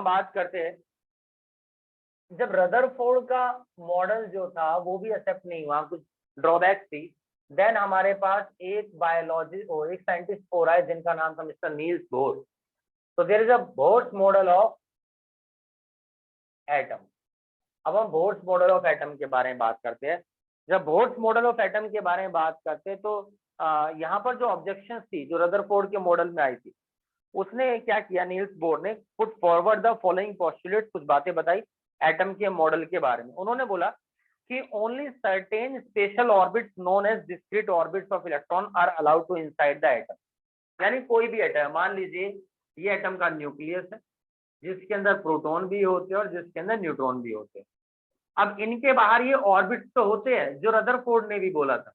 बात करते हैं, जब रदरफोर्ड का मॉडल जो था वो भी एक्सेप्ट नहीं हुआ, कुछ ड्रॉबैक थी, देन हमारे पास एक एक साइंटिस्ट हो रहा है जिनका नाम था मिस्टर नील्स बोर। तो there is a Bohr's model of atom. अब हम बोर्स मॉडल ऑफ एटम के बारे में बात करते हैं। जब बोर्स मॉडल ऑफ एटम के बारे में बात करते हैं तो यहाँ पर जो ऑब्जेक्शन थी जो रदरफोर्ड के मॉडल में आई थी, उसने क्या किया, नील्स बोर ने put forward the following postulate, कुछ बातें बताई एटम के मॉडल के बारे में। उन्होंने बोला कि only certain special orbits known as discrete orbits of electron are allowed to inside the atom. यानी कोई भी एटम, मान लीजिए ये एटम का न्यूक्लियस है जिसके अंदर प्रोटॉन भी होते हैं और जिसके अंदर न्यूट्रॉन भी होते हैं। अब इनके बाहर ये ऑर्बिट्स तो होते हैं, जो रदरफोर्ड ने भी बोला था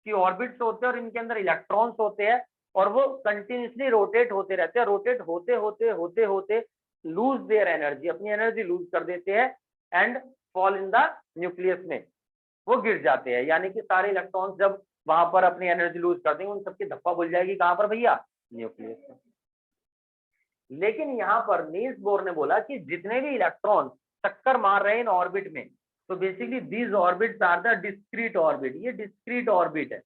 कि ऑर्बिट्स होते हैं और इनके अंदर इलेक्ट्रॉन्स होते हैं और वो कंटिन्यूसली रोटेट होते रहते हैं। रोटेट होते होते होते होते लूज देयर एनर्जी, अपनी एनर्जी लूज कर देते हैं and fall in the nucleus में, वो गिर जाते हैं। यानी कि सारे इलेक्ट्रॉन्स जब वहां पर अपनी एनर्जी लूज कर देंगे, उन सबकी धप्पा बुझ जाएगी कहां पर भैया, न्यूक्लियस में। लेकिन यहाँ पर नील्स बोर ने बोला कि जितने भी इलेक्ट्रॉन चक्कर मार रहे हैं इन ऑर्बिट में, तो basically these orbits are the discrete orbit. ये डिस्क्रीट ऑर्बिट है।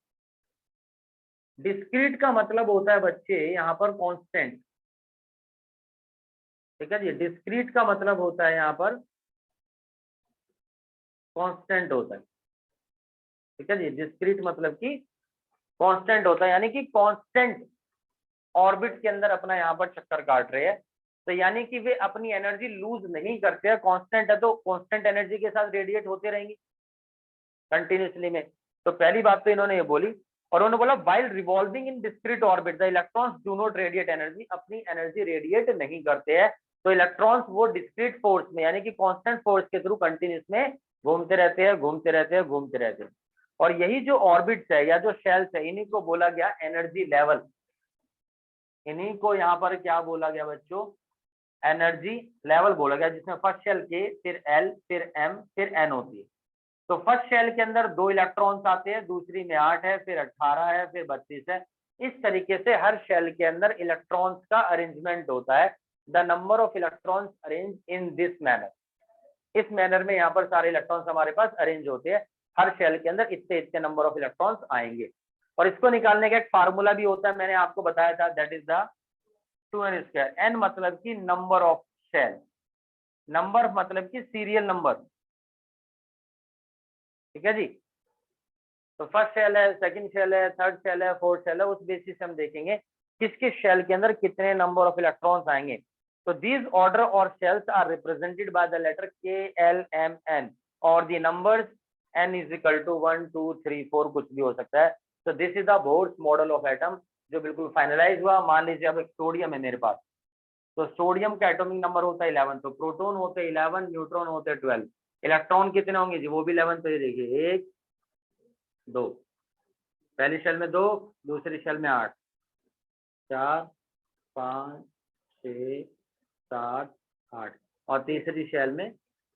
डिस्क्रीट का मतलब होता है बच्चे यहाँ पर कांस्टेंट, ठीक है जी। डिस्क्रीट का मतलब होता है यहाँ पर कांस्टेंट होता है, ठीक है जी। डिस्क्रीट मतलब कि कांस्टेंट होता है, यानी कि कांस्टेंट ऑर्बिट के अंदर अपना यहाँ पर चक्कर काट रहे हैं। तो यानी कि वे अपनी एनर्जी लूज नहीं करते हैं, कांस्टेंट है तो कांस्टेंट एनर्जी के साथ रेडिएट होते रहेंगे कंटिन्यूसली में। तो पहली बात तो इन्होंने ये बोली। और उन्होंने बोला while revolving in discrete orbit the electrons do not radiate energy, अपनी एनर्जी रेडिएट नहीं करते हैं। तो इलेक्ट्रॉन्स वो डिस्क्रीट फोर्स में, यानी कि कांस्टेंट फोर्स के थ्रू कंटिन्यूस में घूमते रहते हैं, घूमते रहते हैं, घूमते रहते हैं। और यही जो ऑर्बिट्स है या जो शेल्स है, इन्हीं को बोला गया एनर्जी लेवल। इन्हीं को यहाँ पर क्या बोला गया बच्चों, एनर्जी लेवल बोला गया, जिसमें फर्स्ट शेल के, फिर एल, फिर एम, फिर एन होती है। तो फर्स्ट शेल के अंदर 2 इलेक्ट्रॉन्स आते हैं, दूसरी में 8 है, फिर 18 है, फिर 32 है। इस तरीके से हर शेल के अंदर इलेक्ट्रॉन्स का अरेंजमेंट होता है। The number of electrons arrange in this manner, इस मैनर में यहाँ पर सारे इलेक्ट्रॉन्स हमारे पास अरेंज होते हैं। हर शेल के अंदर इतने इतने नंबर ऑफ इलेक्ट्रॉन्स आएंगे। और इसको निकालने का एक फार्मूला भी होता है, मैंने आपको बताया था, that is the 2n²। n मतलब कि नंबर ऑफ शेल, नंबर मतलब कि सीरियल नंबर, ठीक है जी। तो फर्स्ट शेल है, सेकंड शेल है, थर्ड शेल है, फोर्थ शेल है, उस बेसिस से हम देखेंगे किस किस शेल के अंदर कितने नंबर ऑफ इलेक्ट्रॉन्स आएंगे। तो दीज ऑर्डर और shells are represented by the letter K, L, M, N और the numbers n is equal to 1 2 3 4 कुछ भी हो सकता है। तो this is the bourse model of atom जो बिल्कुल फाइनलाइज हुआ। मान लीजिए अब एक सोडियम है मेरे पास, तो सोडियम का एटॉमिक नंबर होता है 11, तो प्रोटॉन होते हैं 11, न्यूट्रॉन होते हैं 12, इलेक्ट्रॉन कितने होंगे जी, वो भी 11। तो ये देखिए 1 2, पहली शेल में 2, दूसरी शेल में 8, 4 5 6 7 8 और तीसरी शेल में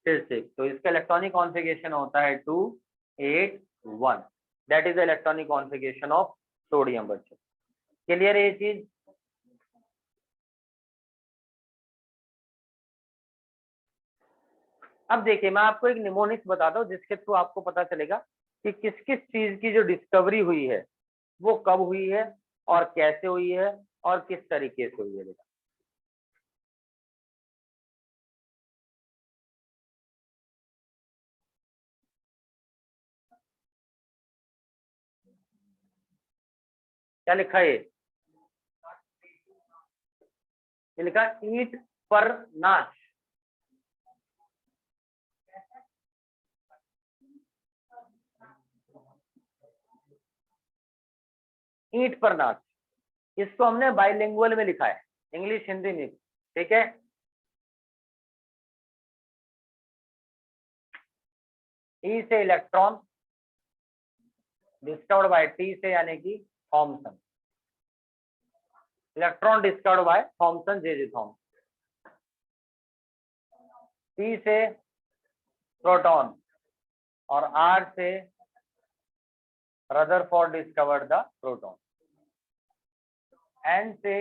फिर 6। तो इसका इलेक्ट्रॉनिक कॉन्फ़िगरेशन होता है 2 8 1। That is the electronic configuration of sodium बच्चों। क्लियर है ये चीज? अब देखिए मैं आपको एक निमोनिक्स बताता हूँ जिसके थ्रू आपको पता चलेगा कि किस किस चीज की जो डिस्कवरी हुई है वो कब हुई है और कैसे हुई है और किस तरीके से हुई है। बेटा क्या लिखा है ये लिखा ईट पर नाच। ईट पर नाच, इसको हमने बाइलिंगुअल में लिखा है, इंग्लिश हिंदी में, ठीक है। ई से इलेक्ट्रॉन, डिस्कवर्ड बाय टी से यानी कि Thomson, electron discovered by Thomson, J Thomson. T से प्रोटॉन और आर से Rutherford discovered the proton. N से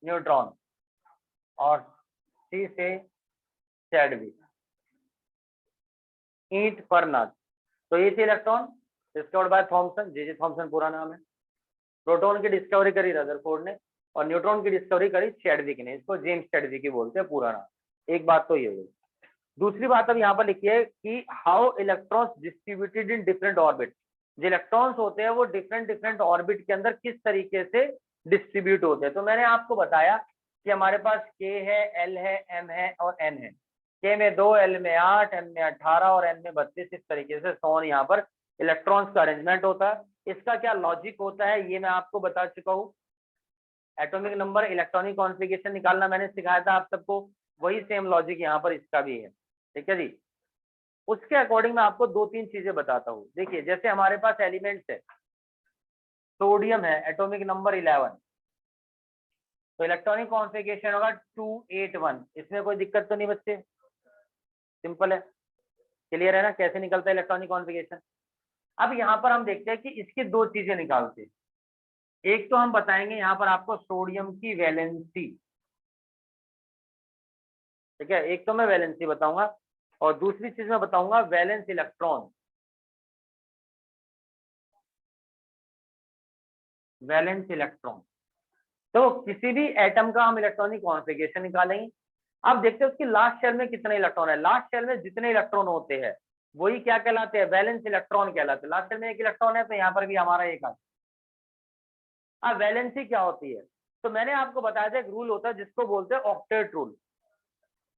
न्यूट्रॉन और सी से चैडविक, ईंट पर नट। तो ये थे electron discovered by Thomson, J Thomson पूरा नाम है। प्रोटॉन की डिस्कवरी करी रदरफोर्ड ने और न्यूट्रॉन की डिस्कवरी करी चैडविक ने, इसको जेम्स चैडविक ही बोलते हैं पूरा नाम। एक बात तो ये हुई। दूसरी बात अब यहाँ पर लिखी है कि how electrons distributed in different orbit. जो इलेक्ट्रॉन्स होते हैं वो डिफरेंट डिफरेंट ऑर्बिट के अंदर किस तरीके से डिस्ट्रीब्यूट होते हैं। तो मैंने आपको बताया कि हमारे पास के है, एल है, एम है और एन है। के में 2, एल में 8, एम में 18 और एन में 32। इस तरीके से सोन यहाँ पर इलेक्ट्रॉन्स का अरेंजमेंट होता है। इसका क्या लॉजिक होता है ये मैं आपको बता चुका हूँ। एटॉमिक नंबर, इलेक्ट्रॉनिक कॉन्फ़िगरेशन निकालना मैंने सिखाया था आप सबको, वही सेम लॉजिक यहाँ पर इसका भी है। ठीक है जी। उसके अकॉर्डिंग मैं आपको 2-3 चीजें बताता हूँ। देखिए जैसे हमारे पास एलिमेंट्स है, सोडियम है, एटॉमिक नंबर 11, तो इलेक्ट्रॉनिक कॉन्फ़िगरेशन होगा 281। इसमें कोई दिक्कत तो नहीं बच्चे, सिंपल है, क्लियर है ना कैसे निकलता है इलेक्ट्रॉनिक कॉन्फ़िगरेशन। अब यहाँ पर हम देखते हैं कि इसकी 2 चीजें निकालते हैं। एक तो हम बताएंगे यहाँ पर आपको सोडियम की वैलेंसी, ठीक है, एक तो मैं वैलेंसी बताऊंगा और दूसरी चीज मैं बताऊंगा वैलेंस इलेक्ट्रॉन। वैलेंस इलेक्ट्रॉन, तो किसी भी एटम का हम इलेक्ट्रॉनिक कॉन्फ़िगरेशन निकालेंगे। अब देखते हैं उसकी लास्ट शेल में कितने इलेक्ट्रॉन है। लास्ट शेल में जितने इलेक्ट्रॉन होते हैं वही क्या कहलाते हैं, वैलेंस इलेक्ट्रॉन कहलाते हैं। लास्ट शेल में 1 इलेक्ट्रॉन है तो यहाँ पर भी हमारा 1 आता है। अब वैलेंसी क्या होती है, तो मैंने आपको बताया था एक रूल होता है जिसको बोलते हैं ऑक्टेट रूल।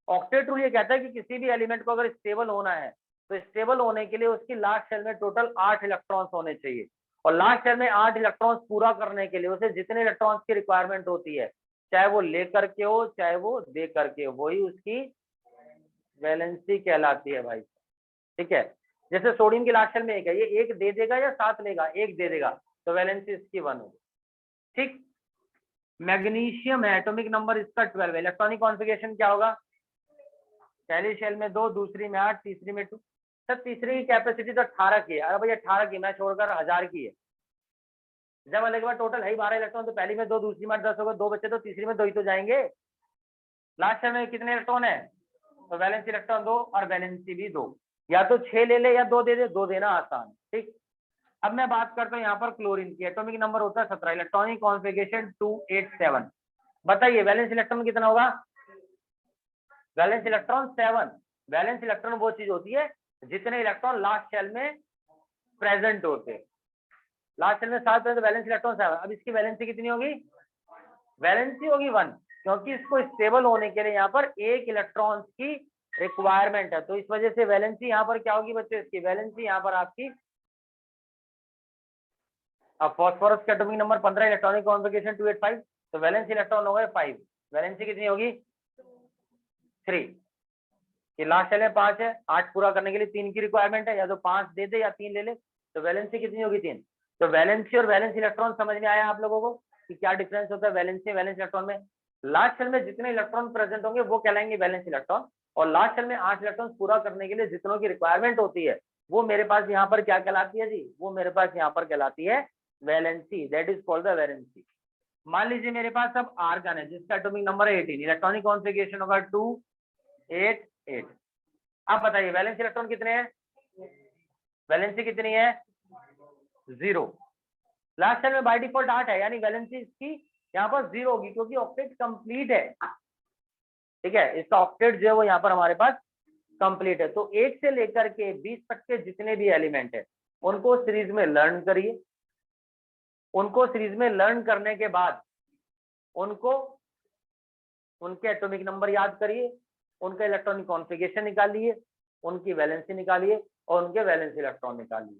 ऑक्टेट रूल ये कहता है कि किसी भी एलिमेंट को अगर स्टेबल होना है तो स्टेबल होने के लिए उसकी लास्ट शेल में टोटल 8 इलेक्ट्रॉन्स होने चाहिए। और लास्ट शेल में 8 इलेक्ट्रॉन्स पूरा करने के लिए उसे जितने इलेक्ट्रॉन्स की रिक्वायरमेंट होती है, चाहे वो ले करके हो चाहे वो दे करके हो, वही उसकी वैलेंसी कहलाती है भाई। ठीक है, जैसे सोडियम की लास्ट शेल में 1 है, ये 1 दे देगा या 7 लेगा, 1 दे देगा, तो वैलेंसी इसकी 1 होगी। ठीक, मैग्नीशियम है, एटॉमिक नंबर इसका 12 है। इलेक्ट्रॉनिक कॉन्फ़िगरेशन क्या होगा, पहली शेल में 2, दूसरी में 8, तीसरी में 2। सर तीसरी की कैपेसिटी तो 18 की है। अरे भाई 18 की, मैं छोड़कर 1000 की है। जब अलग बार टोटल है ही 12 इलेक्ट्रॉन, तो पहली में 2, दूसरी में 10 होगा, 2 बच्चे तो तीसरी में 2 ही तो जाएंगे। लास्ट शेल में कितने इलेक्ट्रॉन है, तो वैलेंस इलेक्ट्रॉन 2 और वैलेंसी भी 2। या तो 6 ले ले या 2 दे दे, 2 देना आसान। ठीक, अब मैं बात करता हूँ यहाँ पर क्लोरीन की। एटॉमिक नंबर होता है 17, इलेक्ट्रॉनिक कॉन्फ़िगरेशन 287। बताइए वैलेंस इलेक्ट्रॉन कितना होगा, वैलेंस इलेक्ट्रॉन 7। वैलेंस इलेक्ट्रॉन वो चीज होती है जितने इलेक्ट्रॉन लास्ट शेल में प्रेजेंट होते हैं। लास्ट शेल में 7 है तो वैलेंस इलेक्ट्रॉन 7। अब इसकी वैलेंसी कितनी होगी, वैलेंसी होगी 1, क्योंकि इसको स्टेबल होने के लिए यहाँ पर 1 इलेक्ट्रॉन की रिक्वायरमेंट है। तो इस वजह से वैलेंसी यहाँ पर क्या होगी बच्चे, इसकी वैलेंसी यहाँ पर आपकी, अब फॉस्फोरस का एटॉमिक नंबर 15, इलेक्ट्रॉनिक कॉन्फ़िगरेशन 285, तो वैलेंस इलेक्ट्रॉन हो गए 5। वैलेंसी कितनी होगी 3। कि लास्ट शेल में 5 है, 8 पूरा करने के लिए 3 की रिक्वायरमेंट है, या तो 5 दे दे या 3 ले ले, तो वैलेंसी कितनी होगी 3। तो वैलेंसी और वैलेंस इलेक्ट्रॉन समझ में आया आप लोगों को कि क्या डिफरेंस होता है वैलेंसी वैलेंस इलेक्ट्रॉन में। लास्ट शेल में जितने इलेक्ट्रॉन प्रेजेंट होंगे वो कहलाएंगे वैलेंस इलेक्ट्रॉन, और लास्ट शेल में 8 इलेक्ट्रॉन पूरा करने के लिए जितनों की रिक्वायरमेंट होती है वो मेरे पास यहाँ पर क्या कहलाती है जी, वो मेरे पास यहाँ पर कहलाती है valency, that is called the valency. मान लीजिए मेरे पास अब आर्गन है जिसका एटॉमिक नंबर है 18, इलेक्ट्रॉनिक कॉन्फ़िगरेशन होगा 288। आप बताइए वैलेंस इलेक्ट्रॉन कितने हैं, वैलेंसी कितनी है 0। लास्ट शेल में बाय डिफॉल्ट 8 है, यानी वैलेंसी इसकी यहाँ पर 0 होगी क्योंकि ऑक्टेट कंप्लीट है। ठीक है, इसका ऑक्टेट जो है वो यहाँ पर हमारे पास कंप्लीट है। तो 1 से लेकर के 20 तक के जितने भी एलिमेंट है उनको सीरीज में लर्न करिए। उनको सीरीज में लर्न करने के बाद उनको उनके एटॉमिक नंबर याद करिए, उनका इलेक्ट्रॉनिक कॉन्फ़िगरेशन निकालिए, उनकी वैलेंसी निकालिए और उनके वैलेंस इलेक्ट्रॉन निकालिए।